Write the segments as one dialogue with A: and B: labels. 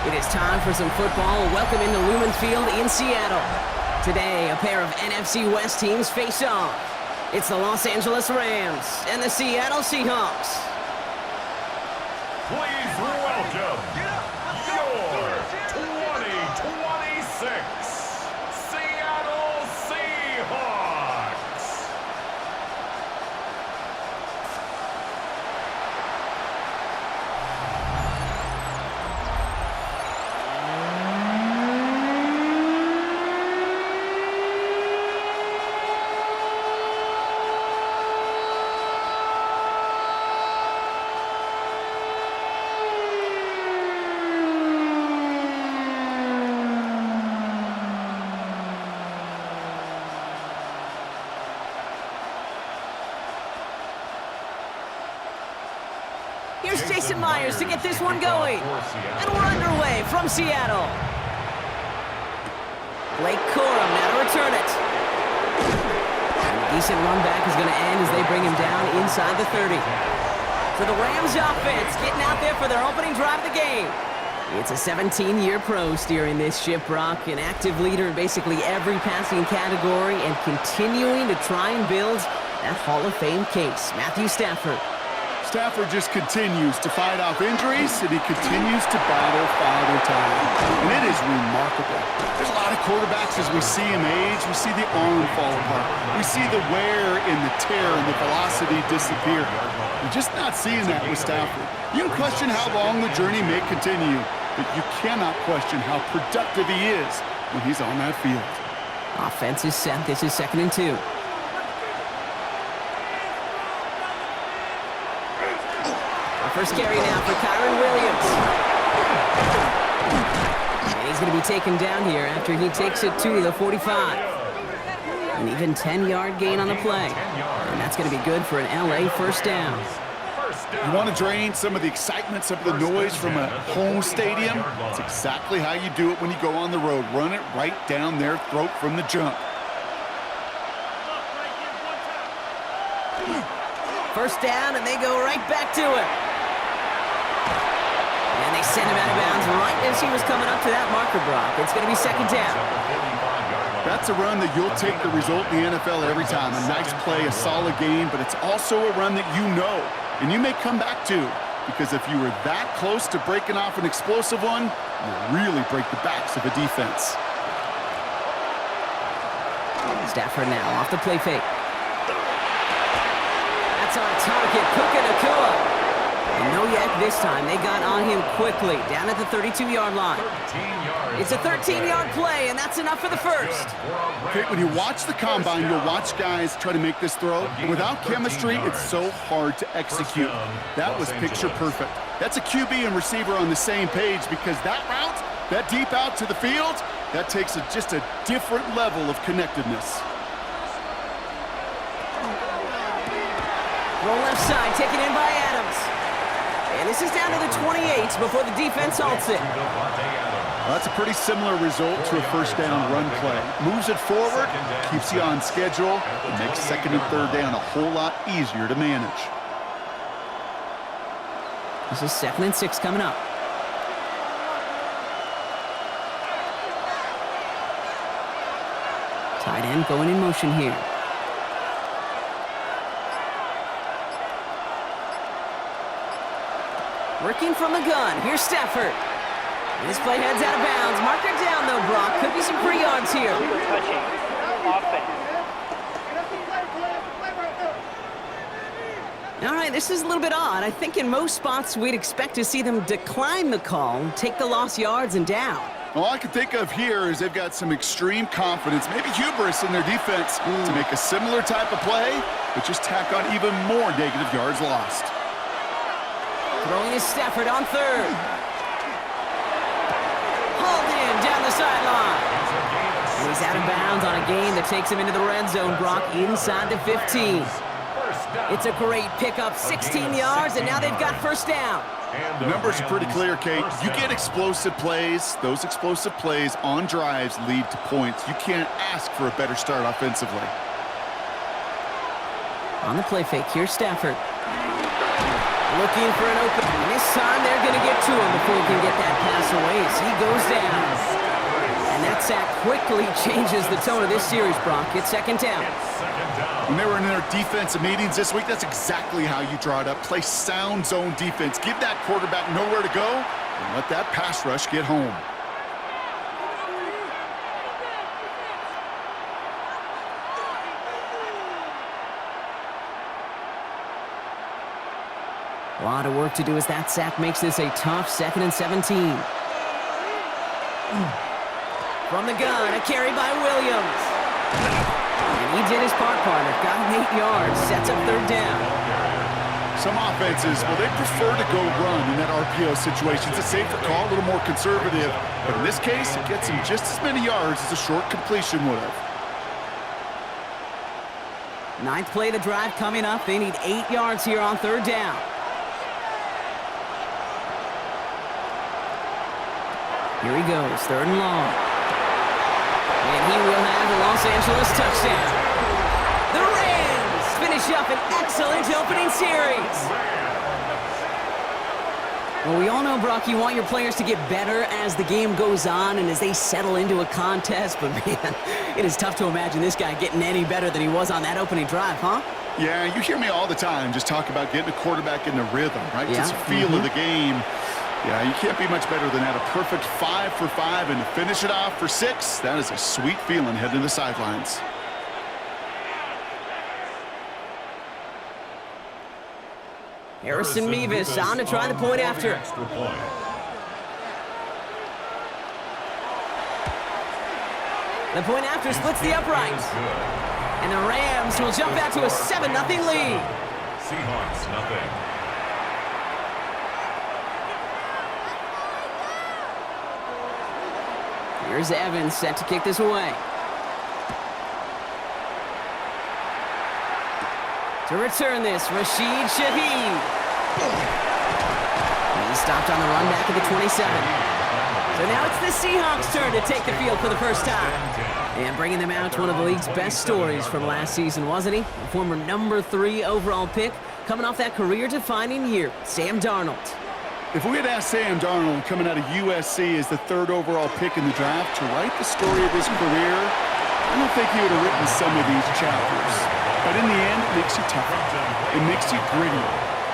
A: It is time for some football. Welcome into Lumen Field in Seattle. Today, a pair of NFC West teams face off. It's the Los Angeles Rams and the Seattle Seahawks.
B: Please welcome your 2026 Seattle Seahawks.
A: Here's Jason Myers to get this one going. And we're underway from Seattle. Blake Corum now to return it. And a decent run back is going to end as they bring him down inside the 30. For the Rams offense, getting out there for their opening drive of the game. It's a 17-year pro steering this ship, Brock, an active leader in basically every passing category and continuing to try and build that Hall of Fame case. Matthew Stafford.
C: Stafford just continues to fight off injuries, and he continues to battle Father Time. And it is remarkable. There's a lot of quarterbacks as we see him age, we see the arm fall apart. We see the wear and the tear and the velocity disappear. We're just not seeing that with Stafford. You can question how long the journey may continue, but you cannot question how productive he is when he's on that field.
A: Offense is set. This is 2nd and 2. First carry now for Kyron Williams. And he's going to be taken down here after he takes it to the 45. An even 10-yard gain on the play. And that's going to be good for an LA first down.
C: You want to drain some of the excitement, some of the noise from a home stadium? It's exactly how you do it when you go on the road. Run it right down their throat from the jump.
A: First down, and they go right back to it. And they send him out of bounds right as he was coming up to that marker, Brock. It's going to be 2nd down.
C: That's a run that you'll take the result in the NFL every time. A nice play, a solid game, but it's also a run that you know, and you may come back to, because if you were that close to breaking off an explosive one, you'll really break the backs of a defense.
A: Stafford now off the play fake. That's on target, Puka Nacua. And no yak this time. They got on him quickly, down at the 32-yard line. It's a 13-yard play, and that's enough for the first.
C: Okay, when you watch the combine, you'll watch guys try to make this throw. And without chemistry, it's so hard to execute. That was picture perfect. That's a QB and receiver on the same page, because that route, that deep out to the field, that takes just a different level of connectedness.
A: Roll left side, taken in by Adams. And this is down to the 28 before the defense halts it.
C: Well, that's a pretty similar result to a first down run play. Moves it forward, keeps you on schedule, and makes 2nd and 3rd down a whole lot easier to manage.
A: This is 2nd and 6 coming up. Tight end going in motion here. Working from the gun. Here's Stafford. This play heads out of bounds. Marker down, though, Brock. Could be some free yards here. All right, this is a little bit odd. I think in most spots we'd expect to see them decline the call, take the lost yards and down.
C: All I can think of here is they've got some extreme confidence, maybe hubris in their defense to make a similar type of play, but just tack on even more negative yards lost.
A: Throwing is Stafford on 3rd. Hauled in down the sideline. He's out of bounds on a gain that takes him into the red zone, Brock, inside the 15. It's a great pickup, 16 yards, and now they've got first down.
C: The numbers are pretty clear, Kate. You get explosive plays. Those explosive plays on drives lead to points. You can't ask for a better start offensively.
A: On the play fake, here's Stafford. Looking for an open. And this time they're going to get to him before he can get that pass pass away as he goes down. And that sack quickly changes the tone of this series, Brock. It's second down.
C: When they were in their defensive meetings this week, that's exactly how you draw it up. Play sound zone defense. Give that quarterback nowhere to go and let that pass rush get home.
A: A lot of work to do as that sack makes this a tough 2nd and 17. From the gun, a carry by Williams. And he did his part, partner. Got him 8 yards. Sets up third down.
C: Some offenses, well, they prefer to go run in that RPO situation. It's a safer call, a little more conservative. But in this case, it gets him just as many yards as a short completion would have.
A: 9th play of the drive coming up. They need 8 yards here on third down. Here he goes, 3rd and long. And he will have the Los Angeles touchdown. The Rams finish up an excellent opening series. Well, we all know, Brock, you want your players to get better as the game goes on and as they settle into a contest. But, man, it is tough to imagine this guy getting any better than he was on that opening drive, huh?
C: Yeah, you hear me all the time just talk about getting a quarterback in the rhythm, right?
A: Yeah.
C: Just feel of the game. Yeah, you can't be much better than that. A perfect 5 for 5 and to finish it off for 6. That is a sweet feeling heading to the sidelines.
A: Harrison Mevis on to try the point after. The point after splits the uprights. And the Rams will jump out to a 7-0 lead.
B: Seahawks, nothing.
A: Here's Evans set to kick this away. To return this, Rashid Shaheed. He's stopped on the run back at the 27. So now it's the Seahawks' turn to take the field for the first time. And bringing them out, one of the league's best stories from last season, wasn't he? A former number 3 overall pick, coming off that career-defining year, Sam Darnold.
C: If we had asked Sam Darnold coming out of USC as the 3rd overall pick in the draft to write the story of his career, I don't think he would have written some of these chapters. But in the end, it makes you tougher. It makes you grittier.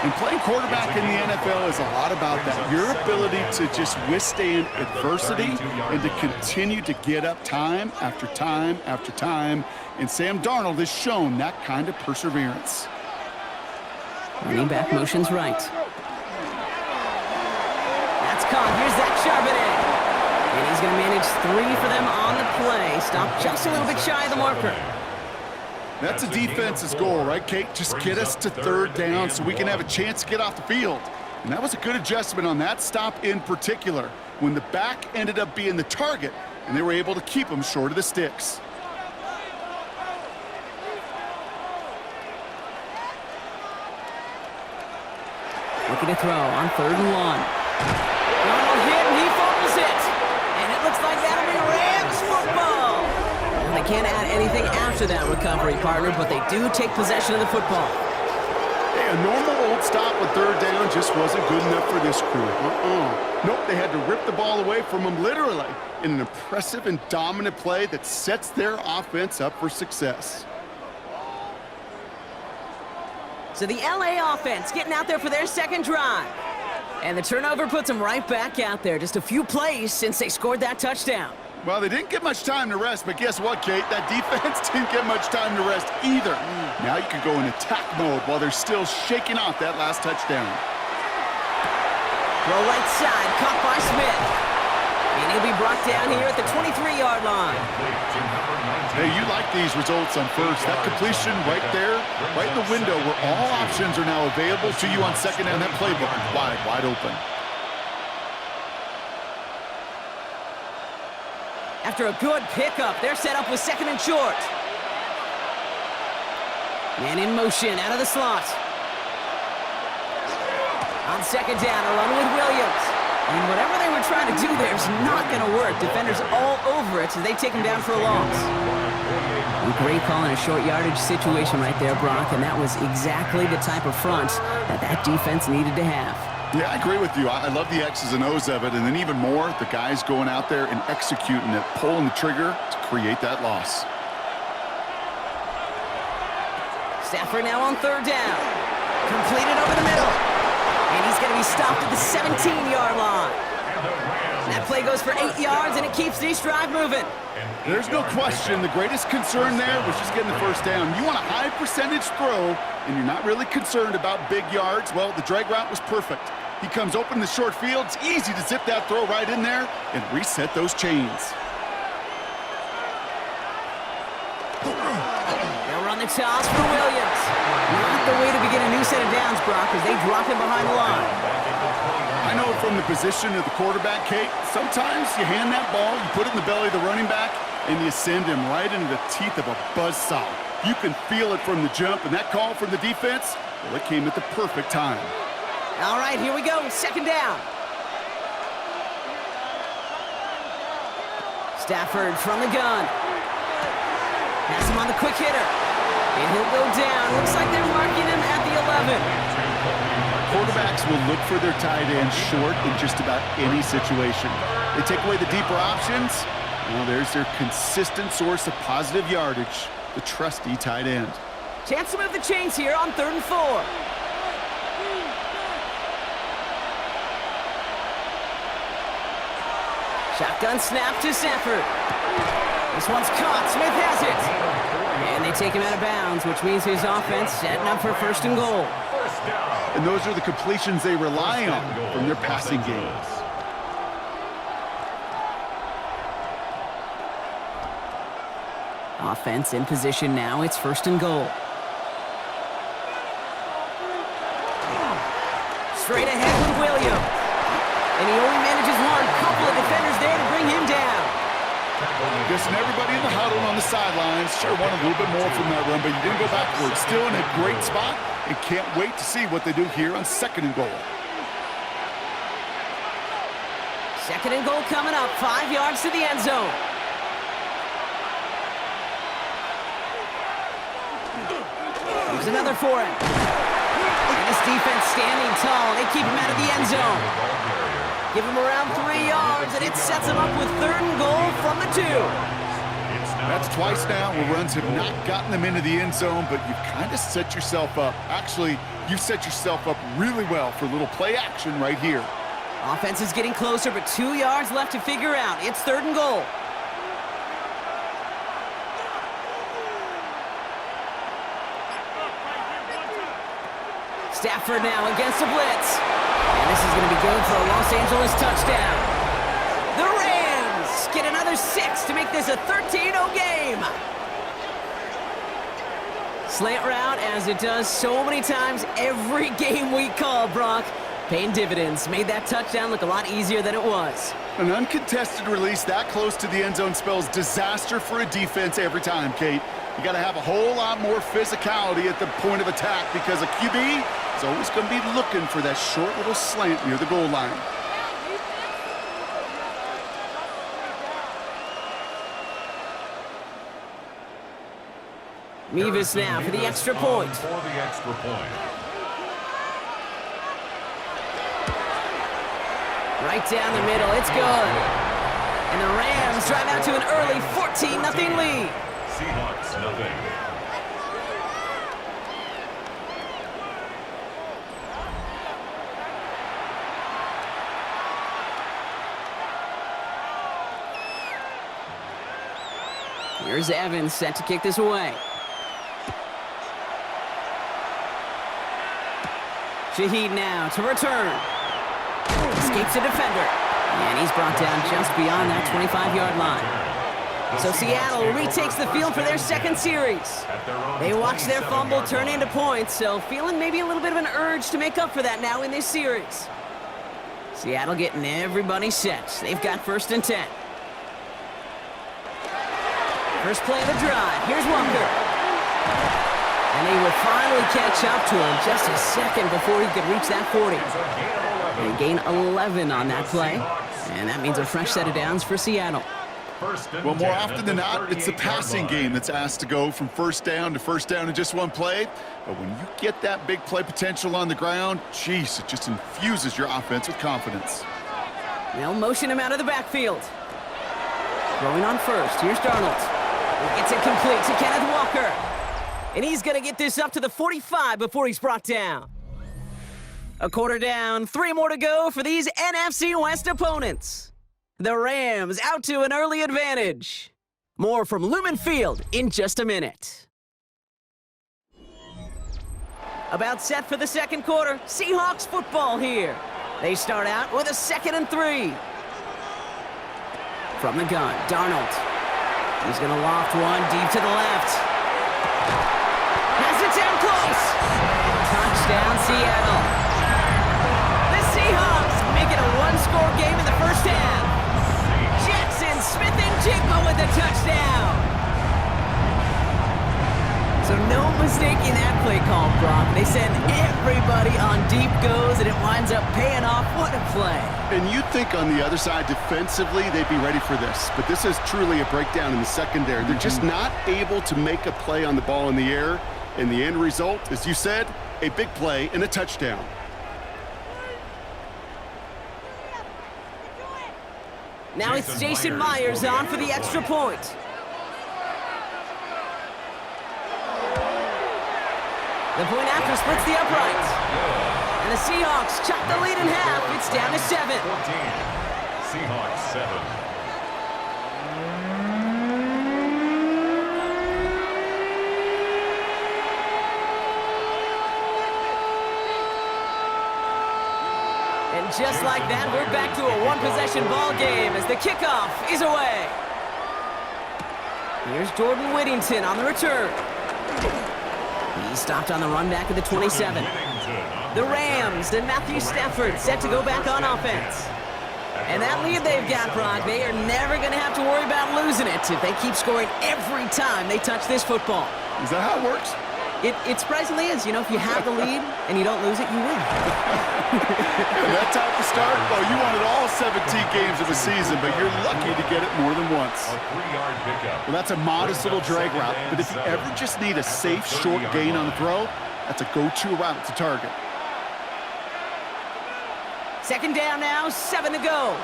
C: And playing quarterback in the NFL is a lot about that. Your ability to just withstand adversity and to continue to get up time after time after time. And Sam Darnold has shown that kind of perseverance.
A: Running back motions right. That's caught. Here's Zach Charbonnet. And he's going to manage 3 for them on the play. Stop just a little bit shy of the marker.
C: That's a defense's goal, right, Kate? Just get us to 3rd down so we can have a chance to get off the field. And that was a good adjustment on that stop in particular, when the back ended up being the target, and they were able to keep him short of the sticks.
A: Looking to throw on 3rd and 1. Ronald hit, and he fumbles it. And it looks like that'll be Rams football. Well, they can't add anything after that recovery, partner, but they do take possession of the football.
C: Hey, a normal old stop with 3rd down just wasn't good enough for this crew. Nope, they had to rip the ball away from him literally in an impressive and dominant play that sets their offense up for success.
A: So the LA offense getting out there for their 2nd drive. And the turnover puts them right back out there. Just a few plays since they scored that touchdown.
C: Well, they didn't get much time to rest, but guess what, Kate? That defense didn't get much time to rest either. Now you can go in attack mode while they're still shaking off that last touchdown.
A: Throw right side, caught by Smith. And he'll be brought down here at the 23-yard line.
C: Hey, you like these results on first. That completion right there, right in the window where all options are now available to you on 2nd down. That playbook is wide open.
A: After a good pickup, they're set up with 2nd and short. Man in motion, out of the slot. On 2nd down, a run with Williams. And whatever they were trying to do there is not going to work. Defenders all over it as they take him down for a loss. A great call in a short yardage situation right there, Brock, and that was exactly the type of front that defense needed to have.
C: Yeah, I agree with you. I love the X's and O's of it, and then even more, the guys going out there and executing it, pulling the trigger to create that loss.
A: Stafford now on third down. Completed over the middle. And he's going to be stopped at the 17-yard line. That play goes for 8 yards, and it keeps this drive moving.
C: There's no question the greatest concern there was just getting the first down. You want a high percentage throw, and you're not really concerned about big yards. Well, the drag route was perfect. He comes open in the short field. It's easy to zip that throw right in there and reset those chains.
A: They'll run the toss for Williams. Not the way to begin a new set of downs, Brock, as they drop him behind the line.
C: I know from the position of the quarterback, Kate, sometimes you hand that ball, you put it in the belly of the running back, and you send him right into the teeth of a buzzsaw. You can feel it from the jump, and that call from the defense, well, it came at the perfect time.
A: All right, here we go. Second down. Stafford from the gun. Pass him on the quick hitter. And he'll go down. Looks like they're marking him at the 11.
C: Quarterbacks will look for their tight end short in just about any situation. They take away the deeper options. Well, there's their consistent source of positive yardage, the trusty tight end.
A: Chance to move the chains here on 3rd and 4. Shotgun snap to Stafford. This one's caught. Smith has it. And they take him out of bounds, which means his offense setting up for 1st and goal.
C: And those are the completions they rely on from their passing games.
A: Offense in position now. It's 1st and goal. Straight ahead with Williams. And he only manages one. Couple of defenders there to bring him down.
C: Guessing everybody in the huddle on the sidelines sure wanted a little bit more from that run, but you didn't go backwards. Still in a great spot, and can't wait to see what they do here on 2nd and goal.
A: 2nd and goal coming up. 5 yards to the end zone. Here's another for him. And this defense standing tall. They keep him out of the end zone. Give him around 3 yards, and it sets him up with 3rd and goal from the 2.
C: That's twice now where runs have not gotten them into the end zone, but you've kind of set yourself up. Actually, you've set yourself up really well for a little play action right here.
A: Offense is getting closer, but 2 yards left to figure out. It's 3rd and goal. Stafford now against the blitz. And this is going to be good for a Los Angeles touchdown. The Rams get another 6 to make this a 13-0 game. Slant route, as it does so many times every game we call, Brock. Paying dividends. Made that touchdown look a lot easier than it was.
C: An uncontested release that close to the end zone spells disaster for a defense every time, Kate. You got to have a whole lot more physicality at the point of attack because a QB is always going to be looking for that short little slant near the goal line.
A: Mevis now for the extra point. Right down the middle, it's good. And the Rams drive out to an early 14-0 lead.
B: Seahawks, nothing.
A: Here's Evans set to kick this away. Shaheed now to return. Escapes a defender. And he's brought down just beyond that 25-yard line. So Seattle retakes the field for their second series. They watch their fumble turn into points, so feeling maybe a little bit of an urge to make up for that now in this series. Seattle getting everybody set. They've got 1st and 10. First play of the drive. Here's Walker. And they will finally catch up to him just a second before he could reach that 40. They gain 11 on that play. And that means a fresh set of downs for Seattle.
B: first and
C: Well, more
B: 10
C: often
B: at
C: than
B: the
C: not, it's the
B: 38-yard
C: passing
B: line.
C: game that's asked to go from first down in just one play. But when you get that big play potential on the ground, geez, it just infuses your offense with confidence.
A: They'll motion him out of the backfield. Throwing on first. Here's Darnold. He gets it complete to Kenneth Walker. And he's going to get this up to the 45 before he's brought down. A quarter down, 3 more to go for these NFC West opponents. The Rams out to an early advantage. More from Lumen Field in just a minute. About set for the second quarter. Seahawks football here. They start out with a 2nd and 3. From the gun, Darnold. He's going to loft one deep to the left. Has it down close. Touchdown, Seattle. The Seahawks make it a 1-score game in the first half. Jackson Smith and Jigma with the touchdown. So no mistaking that play call, Brock. They send everybody on deep goes, and it winds up paying off. What a play.
C: And you'd think on the other side, defensively, they'd be ready for this. But this is truly a breakdown in the secondary. They're just not able to make a play on the ball in the air. And the end result, as you said, a big play and a touchdown.
A: Now it's Jason Myers on for the extra point. The point after splits the uprights. And the Seahawks chop the lead in half. It's down to 7.
B: 14. Seahawks 7.
A: And just like that, we're back to a 1-possession ball game as the kickoff is away. Here's Jordan Whittington on the return. He stopped on the run back at the 27. The Rams and Matthew Stafford set to go back on offense. And that lead they've got, Brock, they are never going to have to worry about losing it if they keep scoring every time they touch this football.
C: Is that how it works?
A: It surprisingly is. You know, if you have the lead and you don't lose it, you win.
C: And that type of start, well, you wanted all 17 games of a season, but you're lucky to get it more than once.
B: A 3-yard pickup.
C: Well, that's a modest little drag route, but if you ever just need a safe, short gain on the throw, that's a go-to route to target.
A: 2nd down now, 7 to go.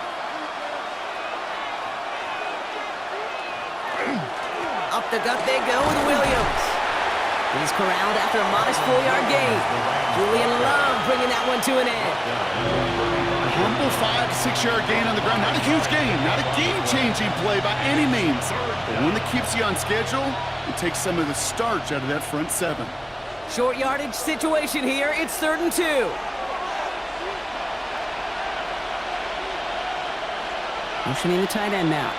A: Up the gut they go with Williams. He's corralled after a modest 4-yard gain. Julian Love bringing that one to an end.
C: A humble 5 to 6-yard gain on the ground. Not a huge gain, not a game-changing play by any means, but one that keeps you on schedule and takes some of the starch out of that front 7.
A: Short yardage situation here. It's 3rd and 2. Motioning the tight end now.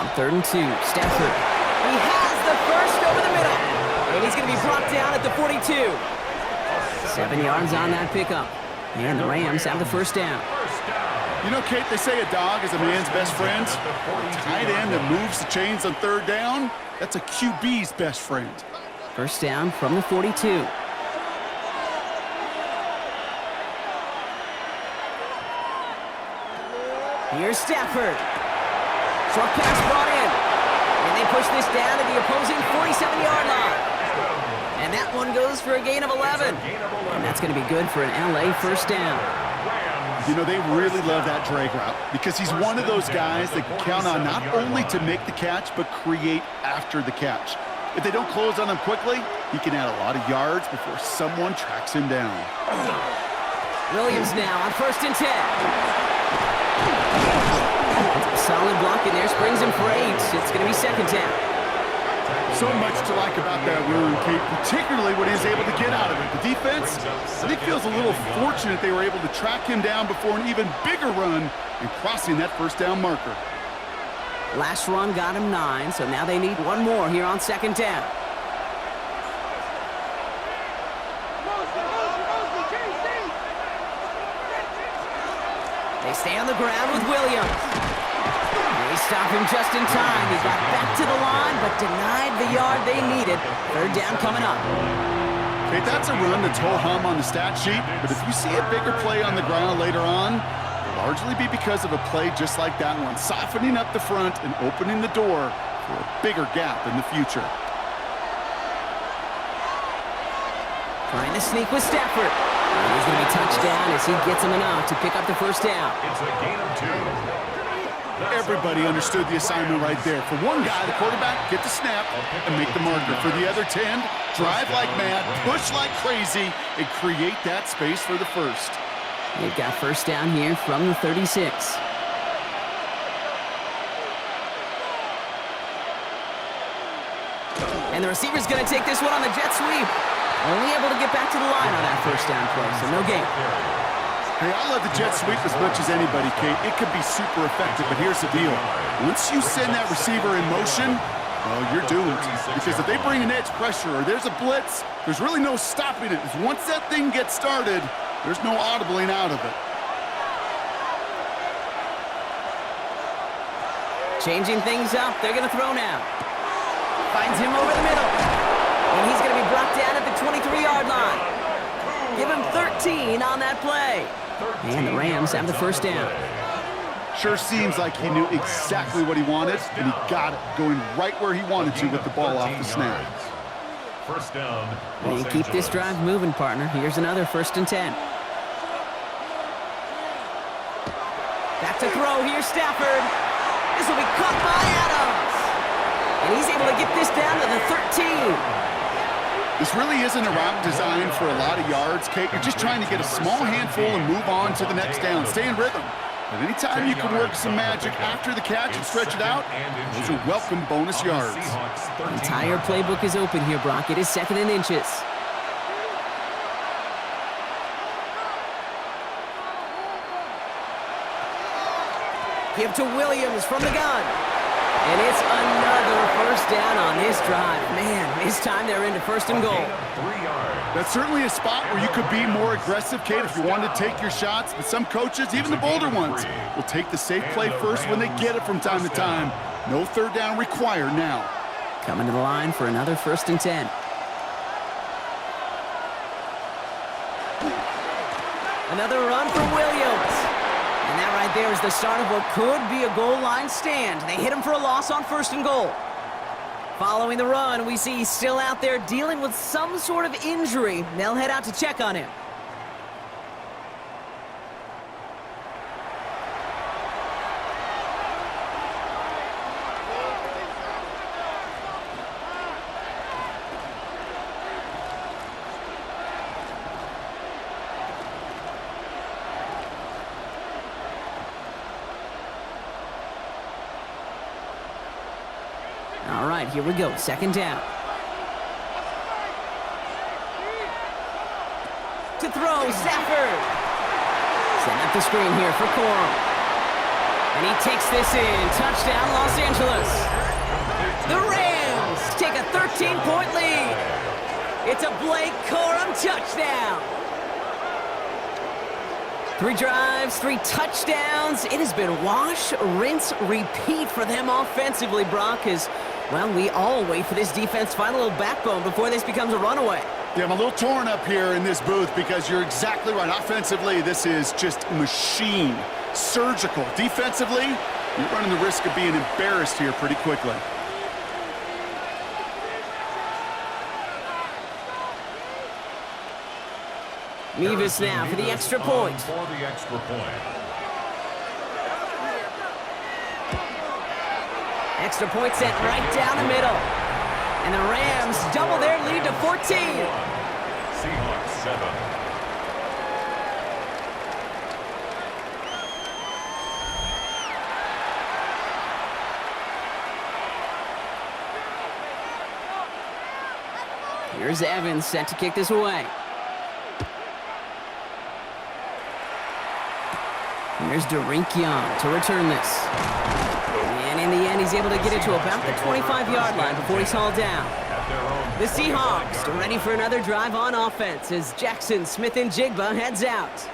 A: On 3rd and 2, Stafford. He has the first over the middle. And he's going to be brought down at the 42. 7 yards on that pickup. And the Rams have the first down.
C: You know, Kate, they say a dog is a man's best friend. A tight end that moves the chains on 3rd down, that's a QB's best friend.
A: First down from the 42. Here's Stafford. Short pass brought in. And they push this down to the opposing 47-yard line. And that one goes for a gain of 11. And that's going to be good for an LA first down.
C: You know, they really love that drag route because he's one of those guys that can count on not only to make the catch, but create after the catch. If they don't close on him quickly, he can add a lot of yards before someone tracks him down.
A: Williams now on 1st and 10. Solid block in there, springs him for 8. It's going to be 2nd down.
C: So much to like about that run, Kate, particularly what he's able to get out of it. The defense, I think, feels a little fortunate they were able to track him down before an even bigger run and crossing that first down marker.
A: Last run got him 9, so now they need one more here on 2nd down. They stay on the ground with Williams. They stop him just in time. He got back to the line, but denied the yard they needed. 3rd down coming up.
C: Okay, that's a run that's ho-hum on the stat sheet, but if you see a bigger play on the ground later on, a largely be because of a play just like that one, softening up the front and opening the door for a bigger gap in the future.
A: Trying to sneak with Stafford. And he's going to be touched down as he gets him enough to pick up the first down.
B: It's a gain of 2.
C: Everybody understood the assignment right there. For one guy, the quarterback, get the snap and make the marker. For the other 10, drive like mad, push like crazy, and create that space for the first.
A: They've got first down here from the 36. And the receiver's going to take this one on the jet sweep. Only able to get back to the line on that first down play, so no gain.
C: Hey, I love the jet sweep as much as anybody, Kate. It could be super effective, but here's the deal. Once you send that receiver in motion, well, you're doomed. Because if they bring an edge pressure or there's a blitz, there's really no stopping it. Once that thing gets started, there's no audibling out of it.
A: Changing things up, they're going to throw now. Finds him over the middle. And he's going to be brought down at the 23-yard line. Give him 13 on that play. And the Rams have the first down.
C: Sure seems like he knew exactly what he wanted, and he got it, going right where he wanted to with the ball off the snap.
B: First down.
A: And keep this drive moving, partner. Here's another 1st and 10. Back to throw. Here's Stafford. This will be caught by Adams. And he's able to get this down to the 13.
C: This really isn't a route designed for a lot of yards, Kate. You're just trying to get a small handful and move on to the next down. Stay in rhythm. But anytime you can work some magic after the catch and stretch it out, those are welcome bonus yards.
A: The entire playbook is open here, Brock. It is 2nd and inches. Give to Williams from the gun. And it's another first down on this drive. Man, this time they're into 1st and goal.
B: 3 yards.
C: That's certainly a spot where you could be more aggressive, Kate, if you wanted to take your shots. But some coaches, even the bolder ones, will take the safe play first when they get it from time to time. No 3rd down required now.
A: Coming to the line for another 1st and 10. Another run for Williams. And that right there is the start of what could be a goal line stand. They hit him for a loss on 1st and goal. Following the run, we see he's still out there dealing with some sort of injury. They'll head out to check on him. All right, here we go. 2nd down. To throw, Stafford. Setting up the screen here for Corum. And he takes this in. Touchdown, Los Angeles. The Rams take a 13-point lead. It's a Blake Corum touchdown. 3 drives, 3 touchdowns. It has been wash, rinse, repeat for them offensively, Brock, as, well, we all wait for this defense to find a little backbone before this becomes a runaway.
C: Yeah, I'm a little torn up here in this booth because you're exactly right. Offensively, this is just machine, surgical. Defensively, you're running the risk of being embarrassed here pretty quickly.
A: Mevis now for the extra point.
B: For the extra point.
A: Extra point sent right down the middle. And the Rams double their lead to 14.
B: Seahawks 7.
A: Here's Evans set to kick this away. Here's Derink Young to return this. And in the end, he's able to get it to about the 25-yard line before he's hauled down. The Seahawks are ready for another drive on offense as Jackson, Smith, and Jigba heads out.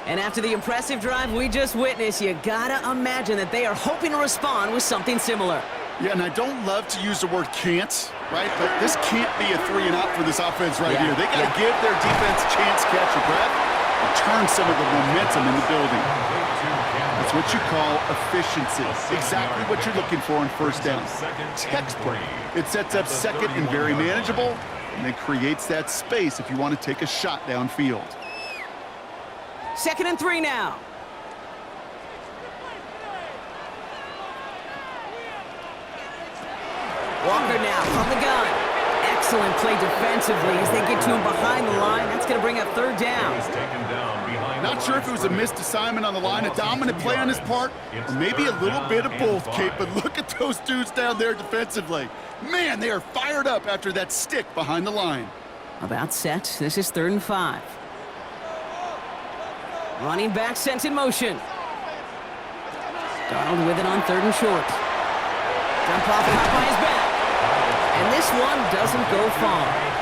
A: And after the impressive drive we just witnessed, you gotta imagine that they are hoping to respond with something similar.
C: Yeah, and I don't love to use the word can't, right? But this can't be a 3-and-out for this offense right here. They got to give their defense a chance to catch a breath and turn some of the momentum in the building. It's what you call efficiency. Exactly what you're looking for on first down. Textbook. It sets up second and very manageable, and then creates that space if you want to take a shot downfield.
A: 2nd and 3 now. Walker now from the gun. Excellent play defensively as they get to him behind the line. That's going to bring up 3rd down.
C: Not sure if it was a missed assignment on the line, a dominant play on his part, or maybe a little bit of both, Kate, but look at those dudes down there defensively. Man, they are fired up after that stick behind the line.
A: About set. This is 3rd and 5. Running back sent in motion. Darnold with it on 3rd and short. Jump off and hop by his back. And this one doesn't go far.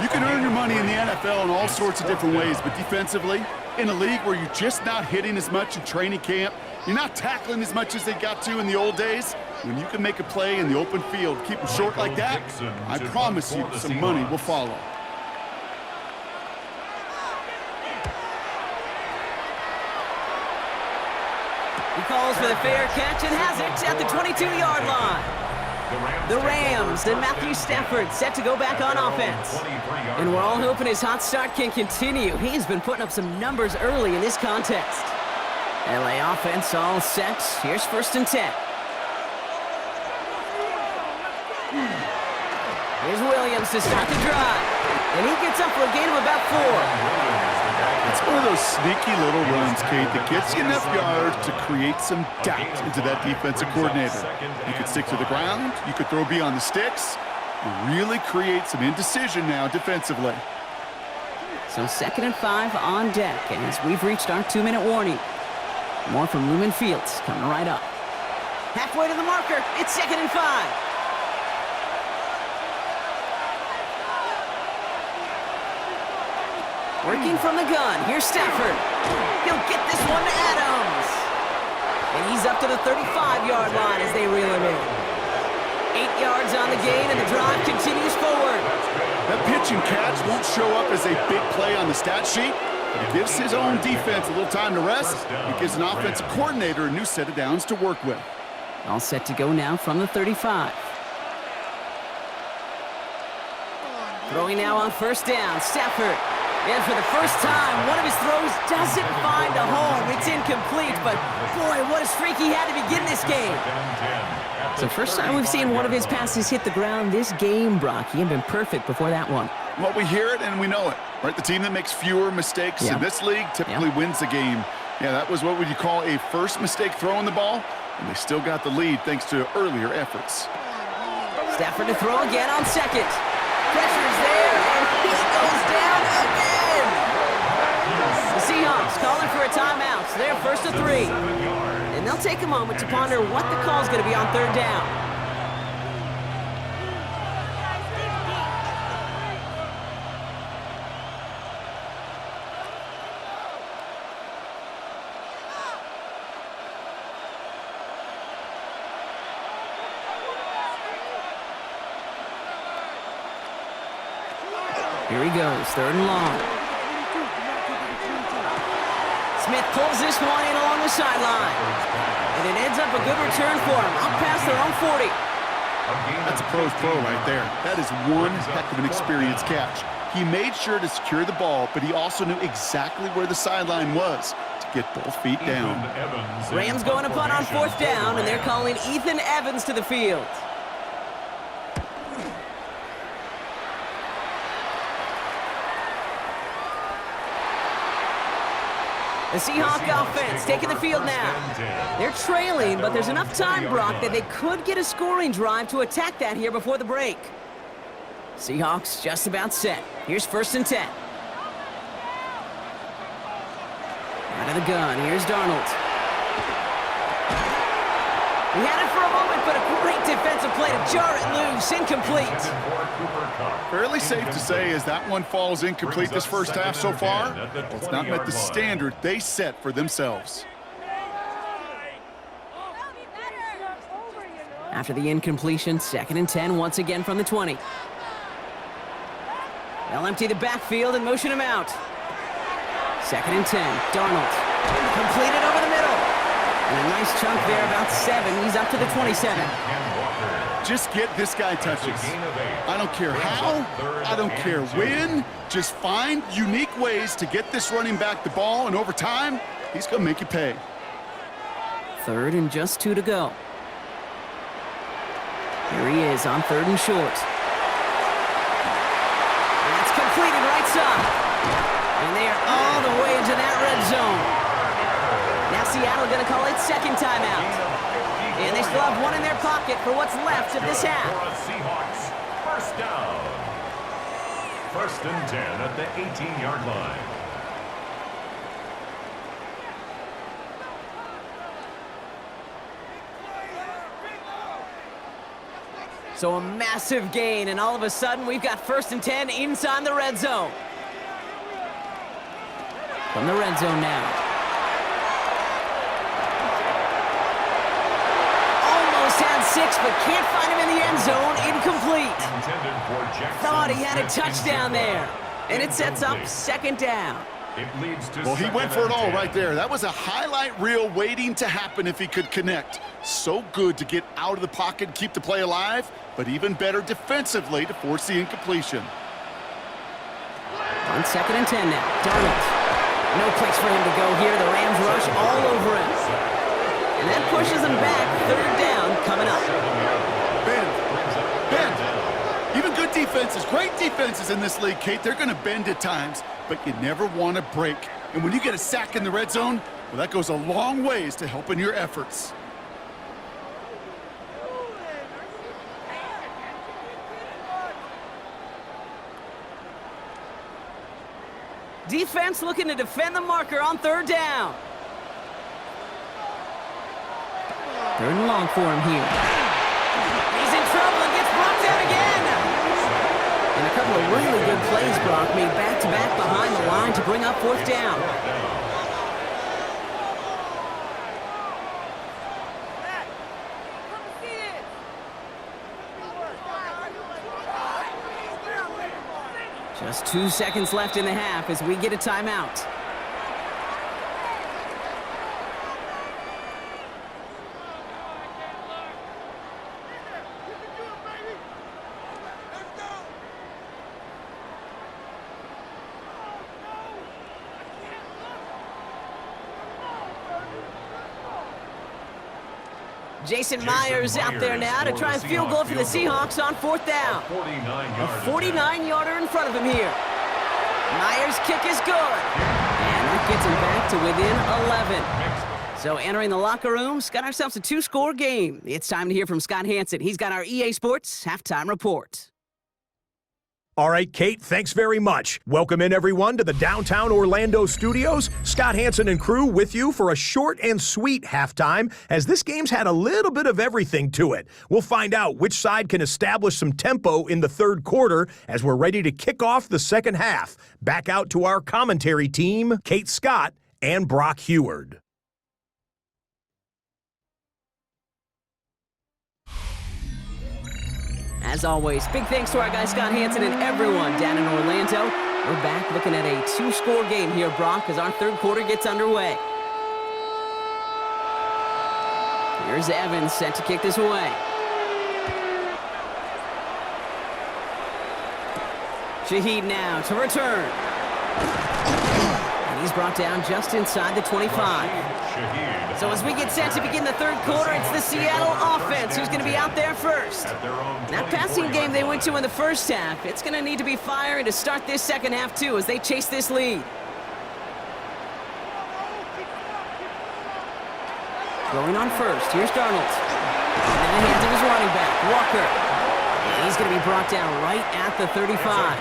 C: You can earn your money in the NFL in all sorts of different ways, but defensively, in a league where you're just not hitting as much in training camp, you're not tackling as much as they got to in the old days, when you can make a play in the open field, keep them short like that, I promise you some money will follow.
A: He calls for the fair catch and has it at the 22-yard line. The Rams and Matthew Stafford set to go back on offense. And we're all hoping his hot start can continue. He's been putting up some numbers early in this contest. LA offense all set. Here's 1st and 10. Here's Williams to start the drive. And he gets up for a gain of about 4.
C: It's one of those sneaky little runs, Kate, that gets you enough yards to create some doubt into that defensive coordinator. You could stick to the ground, you could throw beyond the sticks, and really create some indecision now defensively.
A: So 2nd and 5 on deck, and as we've reached our 2-minute warning. More from Lumen Fields coming right up. Halfway to the marker, it's 2nd and 5. Working from the gun, here's Stafford. He'll get this one to Adams. And he's up to the 35-yard line as they reel him in. 8 yards on the gain, and the drive continues forward.
C: That pitch and catch won't show up as a big play on the stat sheet, but it gives his own defense a little time to rest. It gives an offensive coordinator a new set of downs to work with.
A: All set to go now from the 35. Throwing now on 1st down, Stafford. And for the first time, one of his throws doesn't find a home. It's incomplete, but boy, what a streak he had to begin this game. It's the first time we've seen one of his passes hit the ground this game, Brock. He had been perfect before that one.
C: Well, we hear it and we know it, right? The team that makes fewer mistakes in this league typically wins the game. Yeah, that was what would you call a first mistake throwing the ball, and they still got the lead thanks to earlier efforts.
A: Stafford to throw again on 2nd. Pressure's there, and he goes down again. The Seahawks calling for a timeout. So they're 1st and 3. And they'll take a moment to ponder what the call's going to be on 3rd down. Here he goes, 3rd and long. Smith pulls this one in along the sideline. And it ends up a good return for him. Up past their own 40.
C: That's a pro's pro right there. That is one heck of an experienced catch. He made sure to secure the ball, but he also knew exactly where the sideline was to get both feet down.
A: Rams going to punt on 4th down, and they're calling Ethan Evans to the field. The Seahawks offense taking the field now. They're trailing, but there's enough time, Brock, that they could get a scoring drive to attack that here before the break. Seahawks just about set. Here's 1st and 10. Out of the gun, here's Darnold. He had it for a moment, but a great defensive play to jar it loose. Incomplete.
C: Fairly safe to say as that one falls incomplete this first half so far, well, it's not met the standard they set for themselves.
A: After the incompletion, 2nd and 10 once again from the 20. They'll empty the backfield and motion him out. 2nd and 10, Darnold. Completed over the middle. And a nice chunk there, about 7. He's up to the 27.
C: Just get this guy touches. I don't care how, I don't care when. Just find unique ways to get this running back the ball, and over time, he's going to make you pay.
A: 3rd and just 2 to go. Here he is on 3rd and short. That's completed right side. And they are all the way into that red zone. Now Seattle going to call it second timeout. And they still have 1 in their pocket for what's left of this half.
B: Seahawks, first down. 1st and 10 at the 18-yard line.
A: So a massive gain, and all of a sudden we've got 1st and 10 inside the red zone. From the red zone now. Almost had 6, but can't find him in the end zone. Incomplete. Thought he had a touchdown there. And it sets up 2nd down.
C: Well, he went for it all right there. That was a highlight reel waiting to happen if he could connect. So good to get out of the pocket and keep the play alive, but even better defensively to force the incompletion.
A: On 2nd and 10 now. Darnold. No place for him to go here. The Rams rush all over him. And that pushes him back. 3rd down coming up.
C: Bend. Even good defenses, great defenses in this league, Kate, they're going to bend at times, but you never want to break. And when you get a sack in the red zone, well, that goes a long ways to helping your efforts.
A: Defense looking to defend the marker on 3rd down. 3rd and long for him here. He's in trouble and gets brought down again. And a couple of really good plays, Brock, made back-to-back behind the line to bring up 4th down. Just 2 seconds left in the half as we get a timeout. Jason Myers out there now to try a field goal for the Seahawks on 4th down. A 49-yarder in front of him here. Myers' kick is good. And that gets him back to within 11. So entering the locker room, got ourselves a 2-score game. It's time to hear from Scott Hansen. He's got our EA Sports halftime report.
D: All right, Kate, thanks very much. Welcome in, everyone, to the downtown Orlando studios. Scott Hansen and crew with you for a short and sweet halftime, as this game's had a little bit of everything to it. We'll find out which side can establish some tempo in the 3rd quarter as we're ready to kick off the 2nd half. Back out to our commentary team, Kate Scott and Brock Heward.
A: As always, big thanks to our guy Scott Hansen and everyone down in Orlando. We're back looking at a 2-score game here, Brock, as our 3rd quarter gets underway. Here's Evans set to kick this away. Shaheed now to return. And he's brought down just inside the 25. So as we get set to begin the 3rd quarter, it's the Seattle offense who's going to be out there first. That passing game they went to in the 1st half, it's going to need to be firing to start this 2nd half too as they chase this lead. Going on first, here's Darnold. And in the hands of his running back, Walker. And he's going to be brought down right at the 35.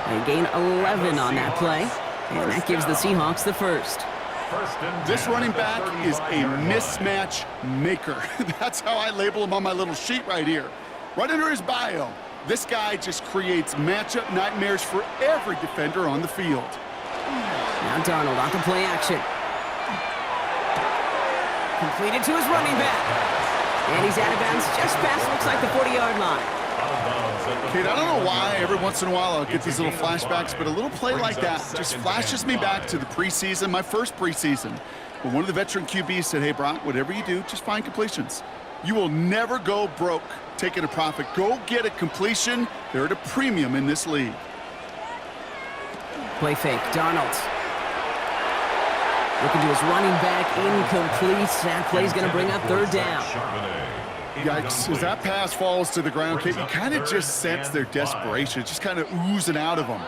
A: They gain 11 on that play, and that gives the Seahawks the 1st.
C: This running back is a mismatch maker. That's how I label him on my little sheet right here. Right under his bio, this guy just creates matchup nightmares for every defender on the field.
A: Now Darnold on to play action. Completed to his running back. And he's out of bounds just past, looks like, the 40-yard line.
C: Kate, I don't know why every once in a while I'll get these little flashbacks, but a little play like that just flashes me back to the preseason, my first preseason, when one of the veteran QBs said, hey, Brock, whatever you do, just find completions. You will never go broke taking a profit. Go get a completion. They're at a premium in this league.
A: Play fake, Darnold. Looking to his running back, incomplete. That play's going to bring up third down.
C: Yikes, as that pass falls to the ground, Kate, you kind of just sense their desperation. It's just kind of oozing out of them.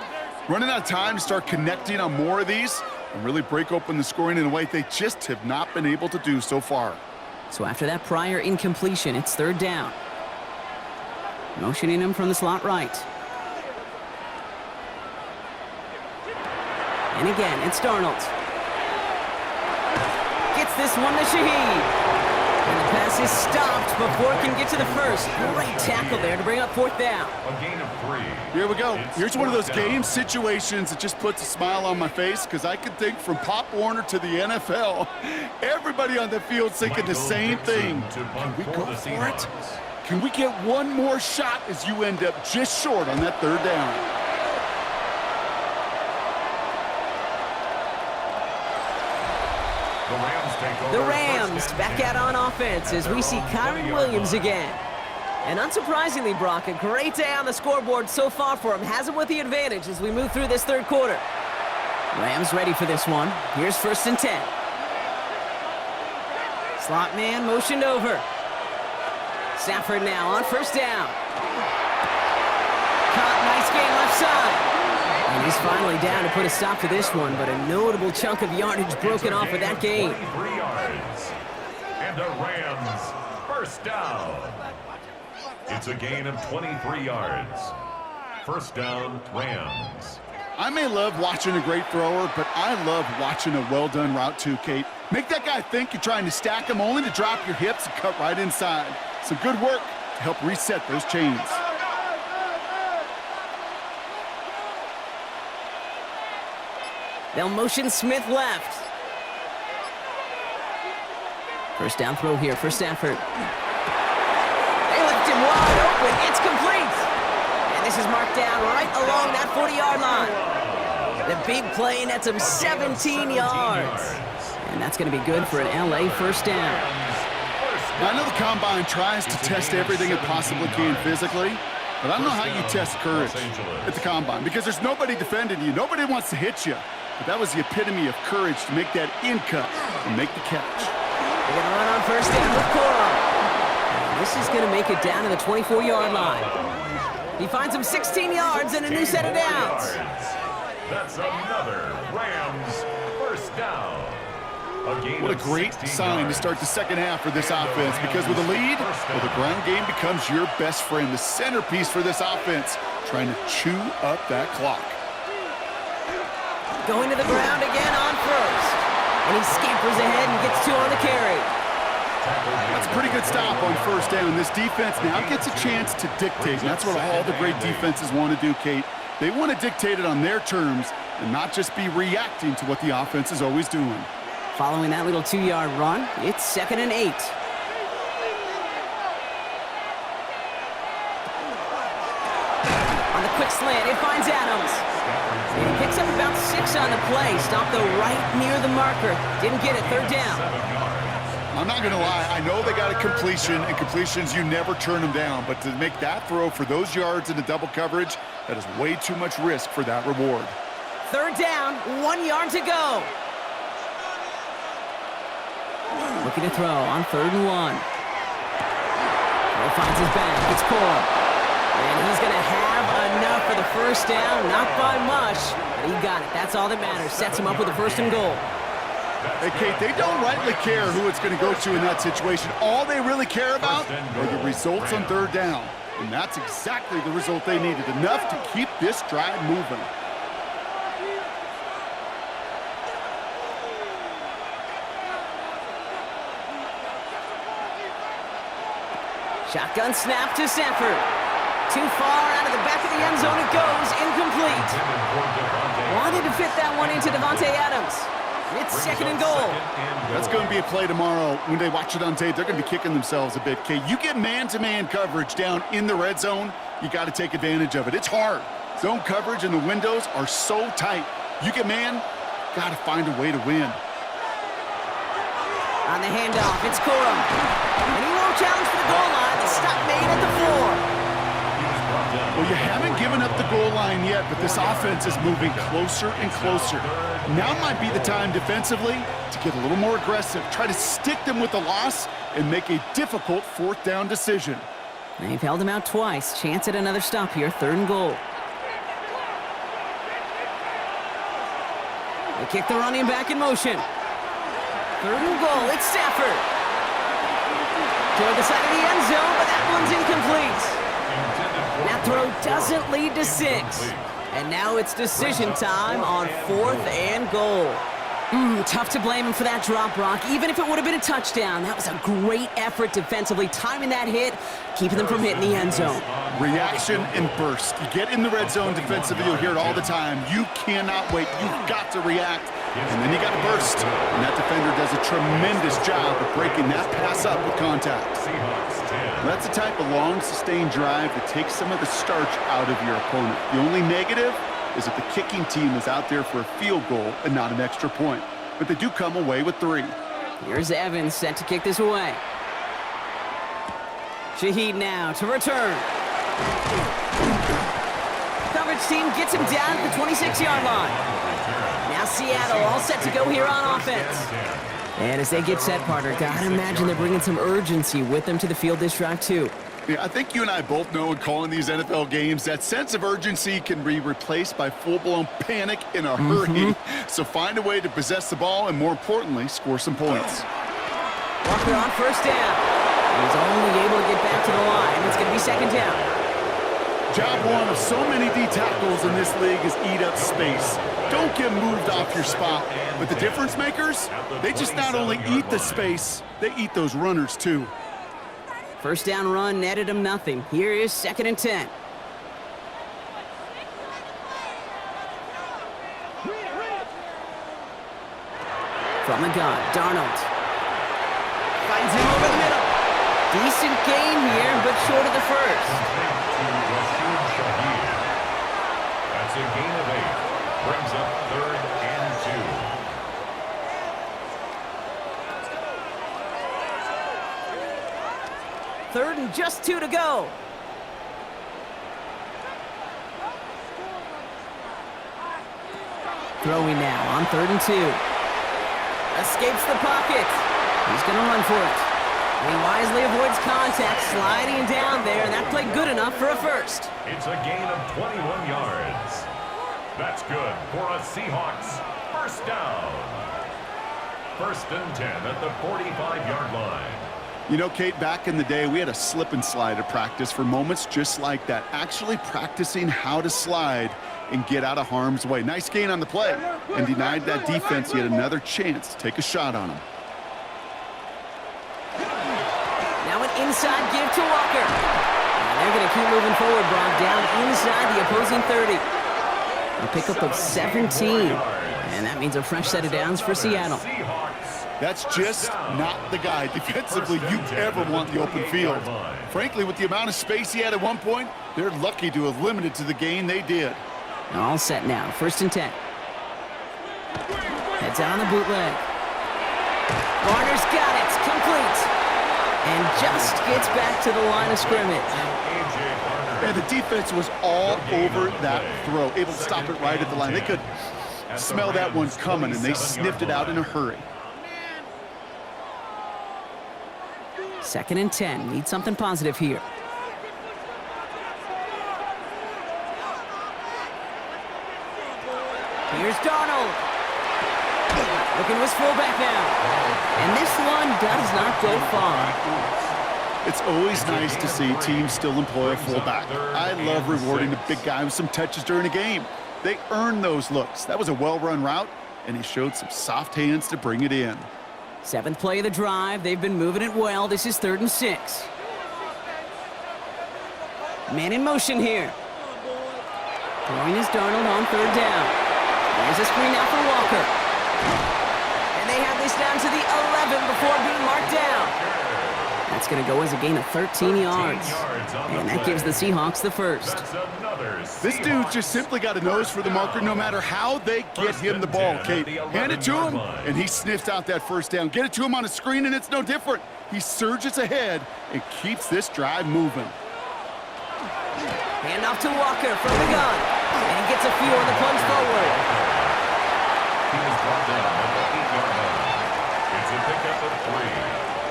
C: Running out of time to start connecting on more of these and really break open the scoring in a way they just have not been able to do so far.
A: So after that prior incompletion, it's third down. Motioning him from the slot right. And again, it's Darnold. Gets this one to Shaheed. And the pass is stopped before it can get to the first. Great tackle there to bring up fourth down.
B: A gain of 3.
C: Here we go. Here's one of those game situations that just puts a smile on my face because I can think from Pop Warner to the NFL, everybody on the field thinking the same thing. Can we go for it? Can we get one more shot as you end up just short on that third down?
B: The
A: Rams back out on offense as we see Kyron Williams again. And unsurprisingly, Brock, a great day on the scoreboard so far for him. Has him with the advantage as we move through this third quarter. Rams ready for this one. Here's 1st and 10. Slot man motioned over. Stafford now on 1st down. Caught, nice game left side. And he's finally down to put a stop to this one, but a notable chunk of yardage broken off of that game.
B: 23 yards. And the Rams, 1st down. It's a gain of 23 yards. 1st down, Rams.
C: I may love watching a great thrower, but I love watching a well-done route too, Kate. Make that guy think you're trying to stack him only to drop your hips and cut right inside. Some good work to help reset those chains.
A: They'll motion Smith left. 1st down throw here for Stafford. They left him wide open. It's complete. And this is marked down right along that 40-yard line. The big play nets him 17 yards. And that's going to be good for an LA 1st down.
C: Now, I know the Combine tries to test everything it possibly can physically, but I don't know how you test courage at the Combine because there's nobody defending you. Nobody wants to hit you. But that was the epitome of courage to make that in cut and make the catch.
A: They're going to run on 1st down with Coral. This is going to make it down to the 24-yard line. He finds him 16 yards and a new set of downs.
B: That's another Rams 1st down.
C: What a great sign to start the second half for this offense because with a lead, well, the ground game becomes your best friend, the centerpiece for this offense, trying to chew up that clock.
A: Going to the ground again on 1st. And he scampers ahead and gets 2 on the carry.
C: That's a pretty good stop on 1st down. This defense now gets a chance to dictate. And that's what all the great defenses want to do, Kate. They want to dictate it on their terms and not just be reacting to what the offense is always doing.
A: Following that little 2-yard run, it's 2nd and 8. On the quick slant, it finds Adams. And he picks up about 6 on the play. Stopped though right near the marker. Didn't get it, 3rd down.
C: I'm not going to lie. I know they got a completion, and completions, you never turn them down. But to make that throw for those yards in the double coverage, that is way too much risk for that reward.
A: 3rd down, 1 yard to go. Looking to throw on 3rd and 1. Cole finds his back. It's Cole. And he's going to have enough for the 1st down. Not by much, but he got it. That's all that matters. Sets him up with a 1st and goal.
C: Hey, Kate, they don't rightly care who it's going to go to in that situation. All they really care about are the results on 3rd down. And that's exactly the result they needed. Enough to keep this drive moving.
A: Shotgun snap to Stafford. Too far out of the back of the end zone it goes. Incomplete. Wanted to fit that one into Devontae Adams. It's second and goal.
C: That's going to be a play tomorrow. When they watch it on tape, they're going to be kicking themselves a bit. Okay, you get man-to-man coverage down in the red zone, you got to take advantage of it. It's hard. Zone coverage and the windows are so tight. You get man, got to find a way to win.
A: On the handoff, it's Corum. And he won't challenge for the goal line. The stop made at the 4.
C: Well, you haven't given up the goal line yet, but this offense is moving closer and closer. Now might be the time defensively to get a little more aggressive, try to stick them with the loss, and make a difficult fourth down decision.
A: They've held him out twice. Chance at another stop here, third and goal. They kick the running back in motion. Third and goal, it's Stafford. Toward the side of the end zone, but that one's incomplete. That throw doesn't lead to 6. And now it's decision time on 4th and goal. Tough to blame him for that drop, Brock. Even if it would have been a touchdown, that was a great effort defensively, timing that hit, keeping them from hitting the end zone.
C: Reaction and burst. You get in the red zone defensively, you'll hear it all the time. You cannot wait. You've got to react. And then you got to burst. And that defender does a tremendous job of breaking that pass up with contact. That's the type of long, sustained drive that takes some of the starch out of your opponent. The only negative is that the kicking team is out there for a field goal and not an extra point. But they do come away with 3.
A: Here's Evans set to kick this away. Shaheed now to return. Coverage team gets him down at the 26-yard line. Now Seattle all set to go here on offense. And as they get set, partner, gotta imagine they're bringing some urgency with them to the field this drive, too.
C: Yeah, I think you and I both know in calling these NFL games, that sense of urgency can be replaced by full-blown panic in a hurry. So find a way to possess the ball and, more importantly, score some points.
A: Walker on first down. He's only able to get back to the line. It's going to be second down.
C: Job one of so many D tackles in this league is eat up space. Don't get moved off your spot. But the difference makers, they just not only eat the space, they eat those runners too.
A: First down run netted him nothing. Here is second and 10. From the gun, Darnold. Finds him over the middle. Decent gain here, but short of the first.
B: That's a gain of 8. Brings up 3rd and 2.
A: 3rd and just 2 to go. Throwing now on 3rd and 2. Escapes the pocket. He's going to run for it. And he wisely avoids contact, sliding down there, and that played good enough for a first.
B: It's a gain of 21 yards. That's good for a Seahawks first down. 1st and 10 at the 45-yard line.
C: You know, Kate, back in the day, we had a slip and slide at practice for moments just like that. Actually practicing how to slide and get out of harm's way. Nice gain on the play, and denied that defense yet another chance to take a shot on him.
A: Now an inside give to Walker. And they're going to keep moving forward, Brock, down inside the opposing 30. A pickup of 17. And that means a fresh set of downs for Seattle.
C: That's just not the guy defensively you ever want the open field. Frankly, with the amount of space he had at one point, they're lucky to have limited to the gain they did.
A: All set now, 1st and 10. Heads out on the bootleg. Warner's got it, complete. And just gets back to the line of scrimmage.
C: And the defense was all over that throw, able to stop it right at the line. They could smell that one coming, and they sniffed it out in a hurry.
A: 2nd and 10, need something positive here. Here's Darnold. Looking to his fullback now. And this one does not go far.
C: It's always nice to see teams still employ a fullback. I love rewarding a big guy with some touches during a game. They earn those looks. That was a well-run route, and he showed some soft hands to bring it in.
A: 7th play of the drive. They've been moving it well. This is 3rd and 6. Man in motion here. Throwing is Darnold on 3rd down. There's a screen now for Walker. they have this down to the 11 before being marked down. That's going to go as a gain of 13 yards. And that gives the Seahawks the first.
C: This dude just simply got a nose for the marker no matter how they get him the ball, Kate. Hand it to him, and he sniffs out that first down. Get it to him on a screen, and it's no different. He surges ahead and keeps this drive moving.
A: Hand off to Walker from the gun. And he gets a few on the plunge forward.
B: He was brought down at the 8-yard line. It's a pickup of 3.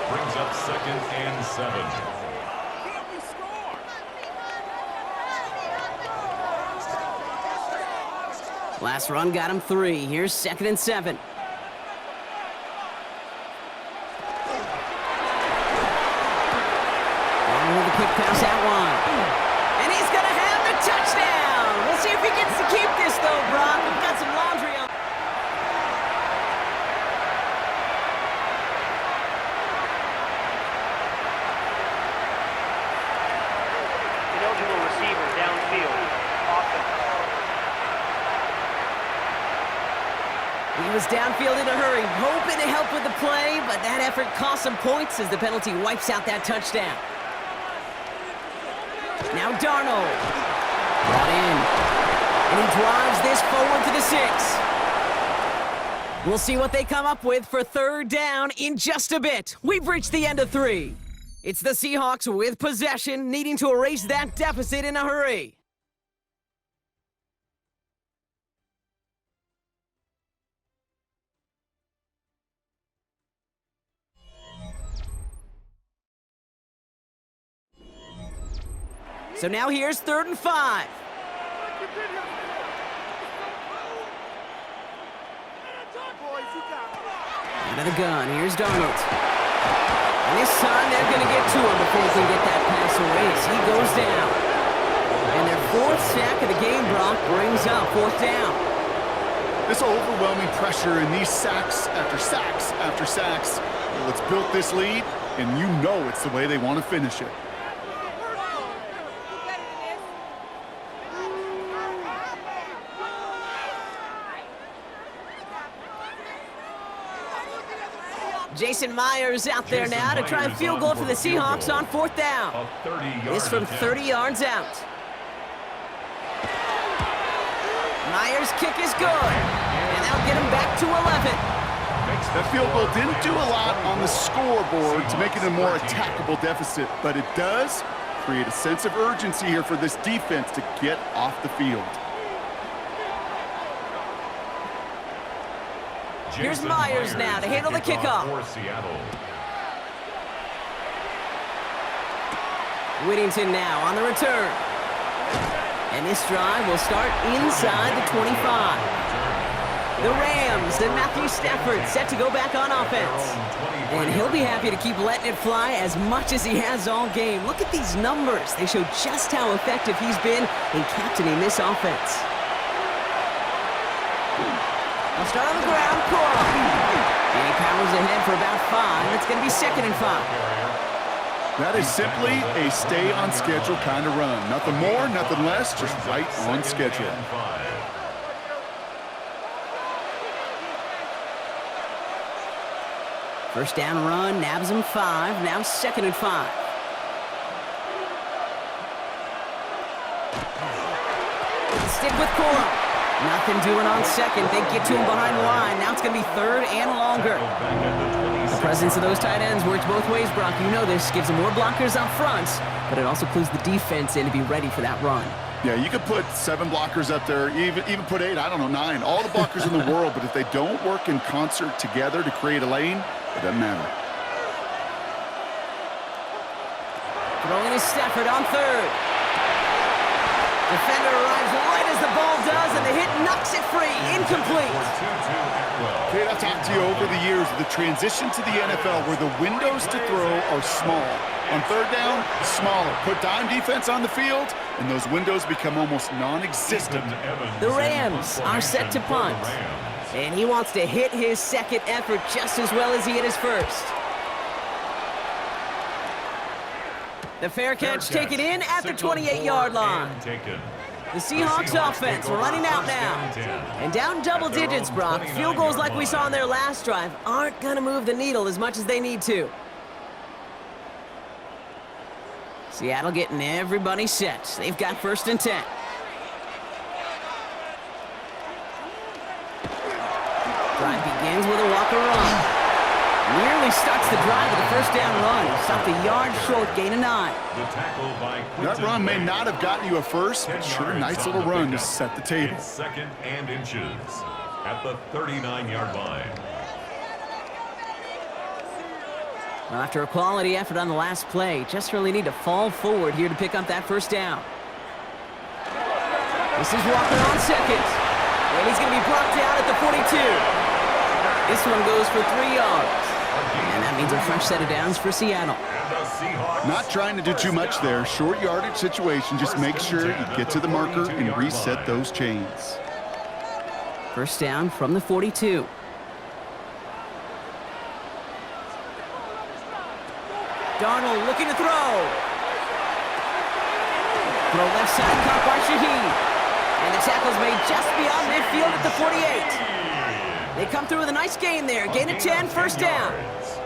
B: Brings up 2nd and 7.
A: Last run got him 3. Here's 2nd and 7. Long with a quick pass out wide. And he's going to have the touchdown. We'll see if he gets to keep this, though, Brock. We've got some laundry on.
E: Eligible receiver downfield. Awesome.
A: He was downfield in a hurry, hoping to help with the play, but that effort cost some points as the penalty wipes out that touchdown. Now Darnold. Brought in. And he drives this forward to the 6. We'll see what they come up with for 3rd down in just a bit. We've reached the end of 3. It's the Seahawks with possession, needing to erase that deficit in a hurry. So now here's 3rd and 5. Out of the gun, here's Darnold. And this time they're going to get to him before he can get that pass away as he goes down. And their 4th sack of the game, Brock, brings up 4th down.
C: This overwhelming pressure and these sacks after sacks after sacks, well, it's built this lead, and you know it's the way they want to finish it.
A: Jason Myers out there now to try a field goal for the Seahawks on 4th down. This from 30 yards out. Myers' kick is good, and that'll get him back to 11.
C: That field goal didn't do a lot on the scoreboard to make it a more attackable deficit, but it does create a sense of urgency here for this defense to get off the field.
A: Here's Myers now to handle the kickoff. Whittington now on the return. And this drive will start inside the 25. The Rams and Matthew Stafford set to go back on offense. And he'll be happy to keep letting it fly as much as he has all game. Look at these numbers. They show just how effective he's been in captaining this offense. They'll start on the ground, Cora. And he powers ahead for about 5. It's going to be 2nd and 5.
C: That is simply a stay-on-schedule kind of run. Nothing more, nothing less, just right on schedule.
A: First down run, nabs him 5. Now 2nd and 5. Stick with Cora. Nothing doing on 2nd. They get to him behind the line. Now it's going to be 3rd and longer. The presence of those tight ends works both ways, Brock. You know this. Gives them more blockers up front, but it also clues the defense in to be ready for that run.
C: Yeah, you could put 7 blockers up there, even put 8, I don't know, 9. All the blockers in the world, but if they don't work in concert together to create a lane, it doesn't matter.
A: Throwing is Stafford on 3rd. Defender arrives right as the ball does, and the hit knocks it free. Incomplete.
C: Kate, I've talked to you over the years, the transition to the NFL where the windows to throw are small. On 3rd down, smaller. Put dime defense on the field, and those windows become almost non-existent.
A: The Rams are set to punt. And he wants to hit his 2nd effort just as well as he hit his 1st. The fair catch taken in at the 28-yard line. The Seahawks offense running out now. And down double digits, Brock. Field goals like we saw on their last drive aren't going to move the needle as much as they need to. Seattle getting everybody set. They've got 1st and 10. Drive begins with a walker run. Nearly starts the drive with a 1st down run. He stopped a yard short, gain of 9.
C: That run may not have gotten you a first, but sure, nice little run to set the table.
B: 2nd and inches at the 39-yard line.
A: Well, after a quality effort on the last play, just really need to fall forward here to pick up that 1st down. This is Walker on 2nd. And he's going to be brought down at the 42. This one goes for 3 yards. And that means a fresh set of downs for Seattle.
C: Not trying to do too much there. Short yardage situation. Just make sure you get to the marker and reset those chains.
A: 1st down from the 42. Darnold looking to throw. Throw left side, caught by Shaheed. And the tackle's made just beyond midfield at the 48. They come through with a nice gain there. Gain of 10, 1st down.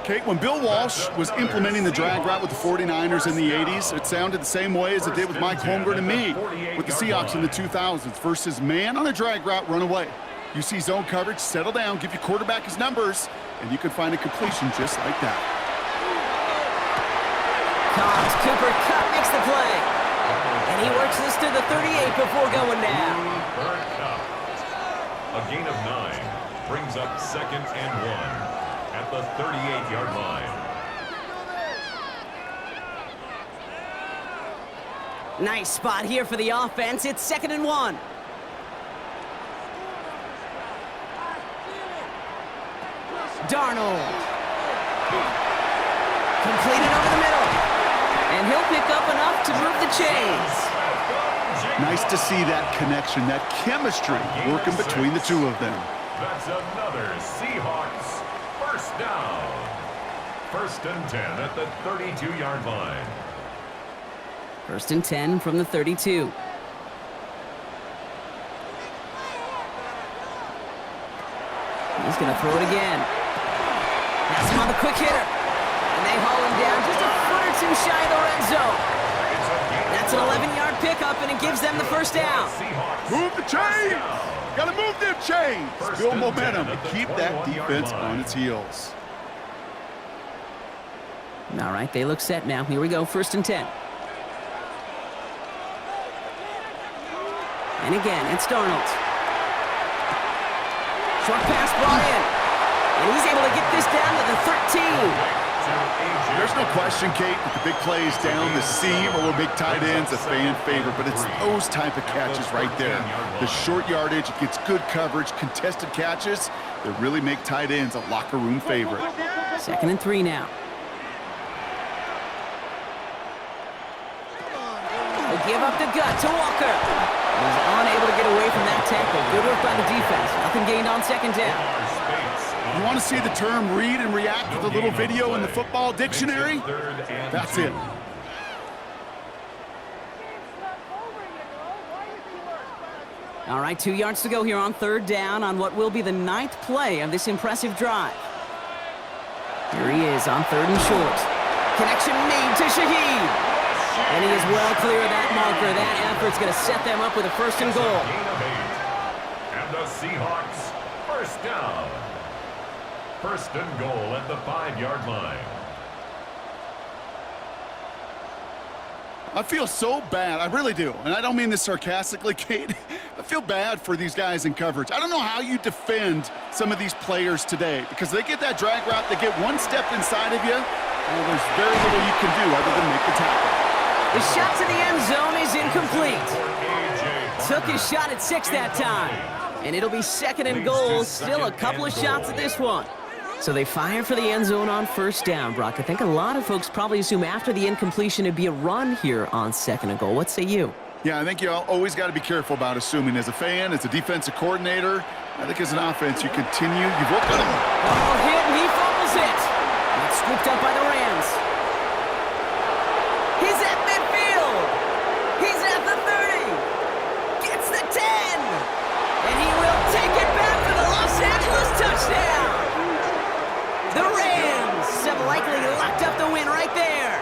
C: Kate, when Bill Walsh was implementing the drag route with the 49ers in the 80s, it sounded the same way as it did with Mike Holmgren and me with the Seahawks in the 2000s versus man on a drag route, run away. You see zone coverage, settle down, give your quarterback his numbers, and you can find a completion just like that.
A: Cobbs, Cooper Kupp makes the play. And he works this to the 38 before going down.
B: A gain of 9 brings up 2nd and 1 at the 38-yard line.
A: Nice spot here for the offense. It's 2nd and 1. Darnold. Completed over the middle. And he'll pick up enough to move the chains.
C: Nice to see that connection, that chemistry working between the two of them.
B: That's another Seahawks 1st down. 1st and 10 at the 32-yard line.
A: 1st and 10 from the 32. He's going to throw it again. That's him on the quick hitter. And they haul him down just a foot or 2 shy of the red zone. That's an 11-yard pickup, and it gives them the 1st down.
C: Move the chains! Gotta move them chains! Build momentum and keep that defense on its heels.
A: All right, they look set now. Here we go, 1st and 10. And again, it's Darnold. Short pass brought in. And he's able to get this down to the 13.
C: There's no question, Kate, that the big plays down the seam or big tight ends a fan favorite, but it's those type of catches right there. The short yardage, it gets good coverage, contested catches that really make tight ends a locker room favorite.
A: 2nd and 3 now. They give up the gut to Walker. He's unable to get away from that tackle. Good work by the defense. Nothing gained on 2nd down.
C: You want to see the term read and react with a little video in the football dictionary? That's it.
A: All right, 2 yards to go here on 3rd down on what will be the 9th play of this impressive drive. Here he is on 3rd and short. Connection made to Shaheed. And he is well clear of that marker. That effort's going to set them up with a 1st and goal.
B: And the Seahawks 1st down. 1st and goal at the 5-yard line.
C: I feel so bad. I really do. And I don't mean this sarcastically, Kate. I feel bad for these guys in coverage. I don't know how you defend some of these players today because they get that drag route, they get one step inside of you, and there's very little you can do other than make the tackle.
A: The shot to the end zone is incomplete. Took his shot at 6 that time. And it'll be 2nd and goal. Still a couple of shots at this one. So they fire for the end zone on 1st down, Brock. I think a lot of folks probably assume after the incompletion it'd be a run here on 2nd and goal. What say you?
C: Yeah, I think you always got to be careful about assuming. As a fan, as a defensive coordinator, I think as an offense, you continue. You've looked at him.
A: Ball hit, and he fumbles it. It's scooped up by the Rams. He's at midfield. He's at the 30. have likely locked up the win right there.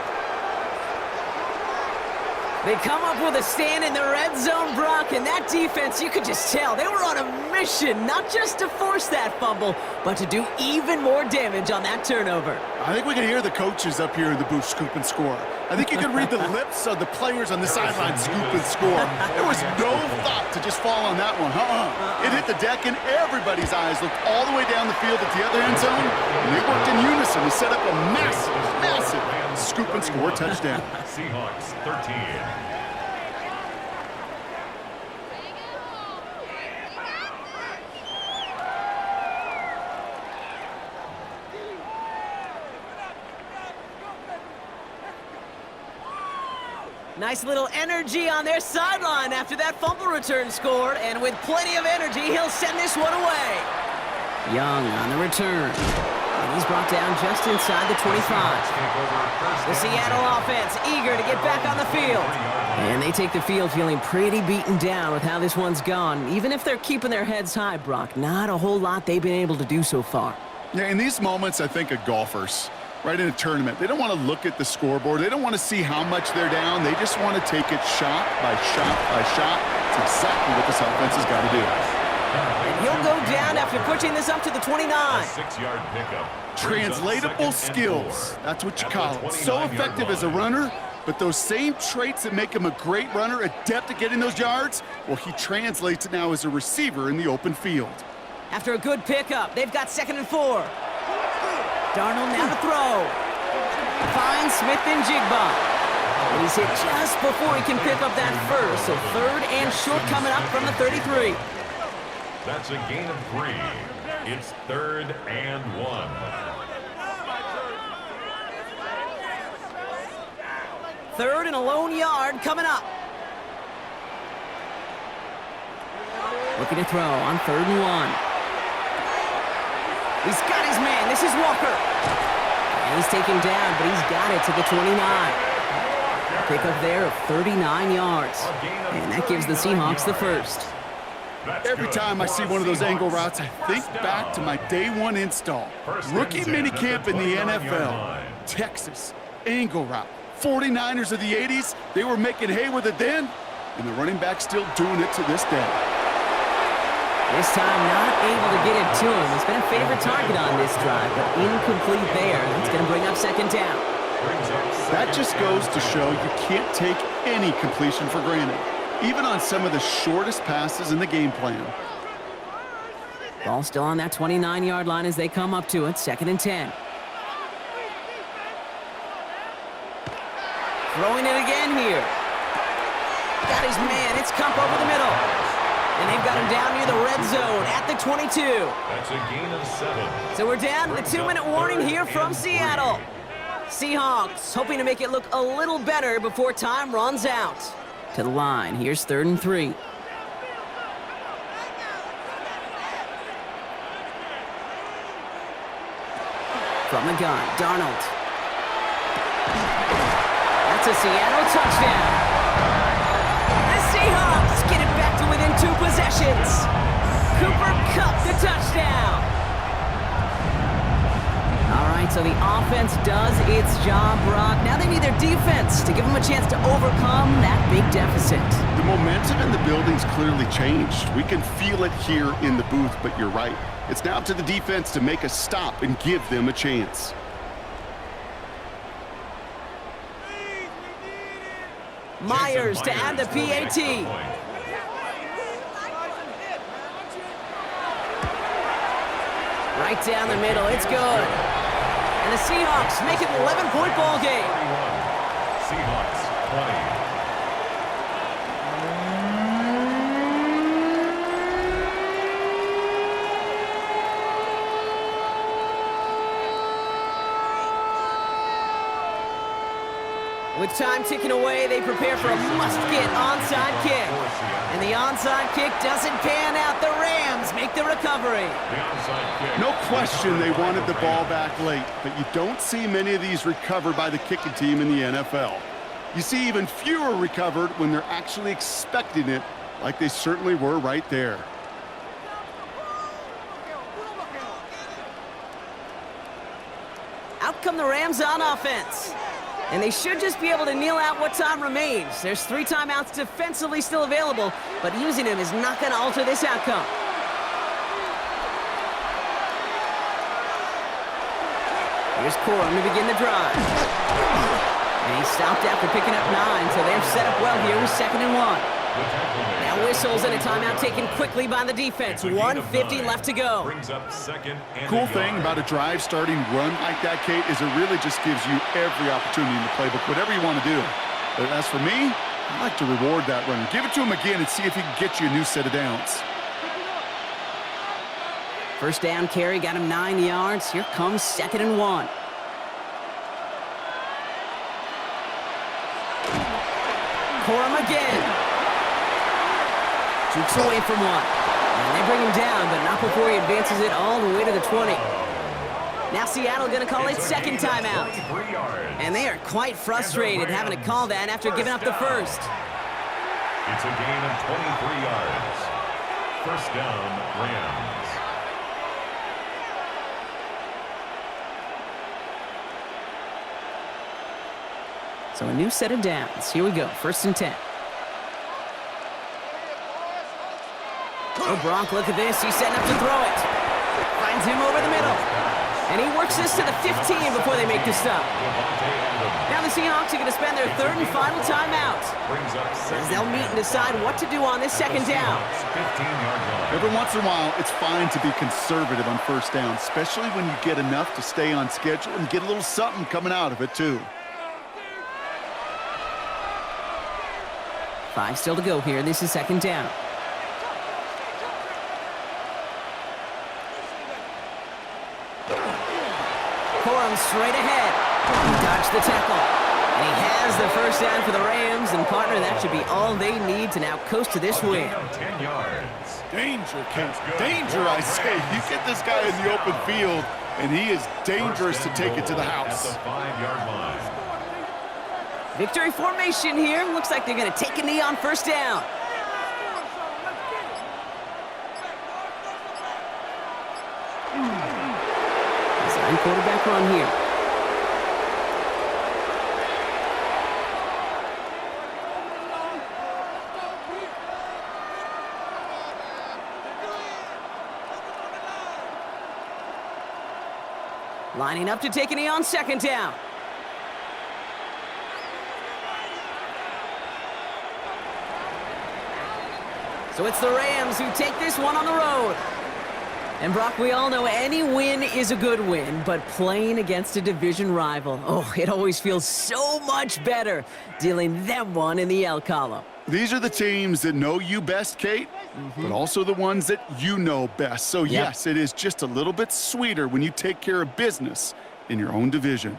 A: They come up with a stand in the red zone, Brock, and that defense, you could just tell, they were on a mission, not just to force that fumble, but to do even more damage on that turnover.
C: I think we can hear the coaches up here in the booth scoop and score. I think you can read the lips of the players on the sideline scoop and score. There was no thought to just fall on that one. It hit the deck, and everybody's eyes looked all the way down the field at the other end zone, and they worked in unison to set up a massive, massive scoop and score touchdown.
B: Seahawks 13.
A: Nice little energy on their sideline after that fumble return scored, and with plenty of energy, he'll send this one away. Young on the return, and he's brought down just inside the 25. The Seattle offense eager to get back on the field. And they take the field feeling pretty beaten down with how this one's gone. Even if they're keeping their heads high, Brock, not a whole lot they've been able to do so far.
C: Yeah, in these moments, I think of golfers. Right in a tournament, they don't want to look at the scoreboard. They don't want to see how much they're down. They just want to take it shot by shot by shot. It's exactly what this offense has got to do.
A: And he'll go down after pushing this up to the 29.
B: 6-yard pickup.
C: Translatable skills. That's what you call it. So effective as a runner, but those same traits that make him a great runner, adept at getting those yards, well, he translates it now as a receiver in the open field.
A: After a good pickup, they've got 2nd and 4. Darnold now to throw. Finds Smith and Jigba. And he's hit just before he can pick up that first. So 3rd and short coming up from the 33.
B: That's a gain of 3. It's 3rd and 1.
A: 3rd and a lone yard coming up. Looking to throw on 3rd and 1. He's got his man. This is Walker. And he's taken down, but he's got it to the 29. Pickup there of 39 yards. And that gives the Seahawks the first.
C: Every time I see one of those angle routes, I think back to my day one install. Rookie minicamp in the NFL. Texas, angle route. 49ers of the 80s, they were making hay with it then, and the running back's still doing it to this day.
A: This time not able to get it to him. He's been a favorite target on this drive, but incomplete there. That's going to bring up 2nd down.
C: That just goes to show you can't take any completion for granted, even on some of the shortest passes in the game plan.
A: Ball still on that 29-yard line as they come up to it. 2nd and 10. Throwing it again here. Got his man. It's Kupp over the middle. And they've got him down near the red zone at the 22.
B: That's a gain of 7.
A: So we're down to the 2-minute warning here from Seattle. Seahawks hoping to make it look a little better before time runs out. To the line, here's 3rd and 3. From the gun, Darnold. That's a Seattle touchdown. The Seahawks get it back to within 2 possessions. Cooper Kupp the touchdown. All right, so the offense does its job, Brock. Now they need their defense to give them a chance to overcome that big deficit.
C: The momentum in the building's clearly changed. We can feel it here in the booth, but you're right. It's now up to the defense to make a stop and give them a chance.
A: Myers to add the PAT. Right down the middle, it's good. And the Seahawks make it an 11-point ball game.
B: 31. Seahawks 20.
A: With time ticking away, they prepare for a must-get onside kick. And the onside kick doesn't pan out. The Rams make the recovery.
C: No question they wanted the ball back late, but you don't see many of these recovered by the kicking team in the NFL. You see even fewer recovered when they're actually expecting it, like they certainly were right there.
A: out come the Rams on offense. And they should just be able to kneel out what time remains. There's 3 timeouts defensively still available, but using them is not going to alter this outcome. Here's Corum to begin the drive. And he stopped after picking up 9, so they're set up well here with 2nd and 1. Now whistles and a timeout taken quickly by the defense. 1:50 left to go.
B: Brings up 2nd and
C: Cool thing about a drive starting run like that, Kate, is it really just gives you every opportunity in the playbook, whatever you want to do. But as for me, I like to reward that run. Give it to him again and see if he can get you a new set of downs.
A: First down carry got him 9 yards. Here comes 2nd and 1. Corum again. Jukes away from 1. And they bring him down, but not before he advances it all the way to the 20. Now Seattle going to call its 2nd timeout. And they are quite frustrated having to call that after giving up the first.
B: It's a gain of 23 yards. First down, Rams.
A: So a new set of downs. Here we go, 1st and 10. Oh, Gronk, look at this. He's setting up to throw it. Finds him over the middle. And he works this to the 15 before they make the stop. Now the Seahawks are going to spend their 3rd and final timeout, as they'll meet and decide what to do on this 2nd down.
C: Every once in a while, it's fine to be conservative on 1st down, especially when you get enough to stay on schedule and get a little something coming out of it, too.
A: 5 still to go here. This is 2nd down. Corum straight ahead. He dodged the tackle. And he has the 1st down for the Rams. And, partner, that should be all they need to now coast to this win.
B: 10 yards.
C: Danger, Kent. Danger, I say. You get this guy in the open field, and he is dangerous to take it to the house.
B: At the 5-yard line.
A: Victory formation here. Looks like they're going to take a knee on 1st down. Design quarterback run here. Lining up to take a knee on 2nd down. So it's the Rams who take this one on the road. And Brock, we all know any win is a good win, but playing against a division rival, oh, it always feels so much better dealing them one in the L column.
C: These are the teams that know you best, Kate, but also the ones that you know best. So, yes, it is just a little bit sweeter when you take care of business in your own division.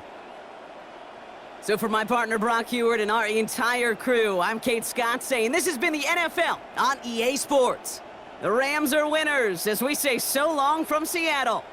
A: So for my partner Brock Heward and our entire crew, I'm Kate Scott saying this has been the NFL on EA Sports. The Rams are winners as we say so long from Seattle.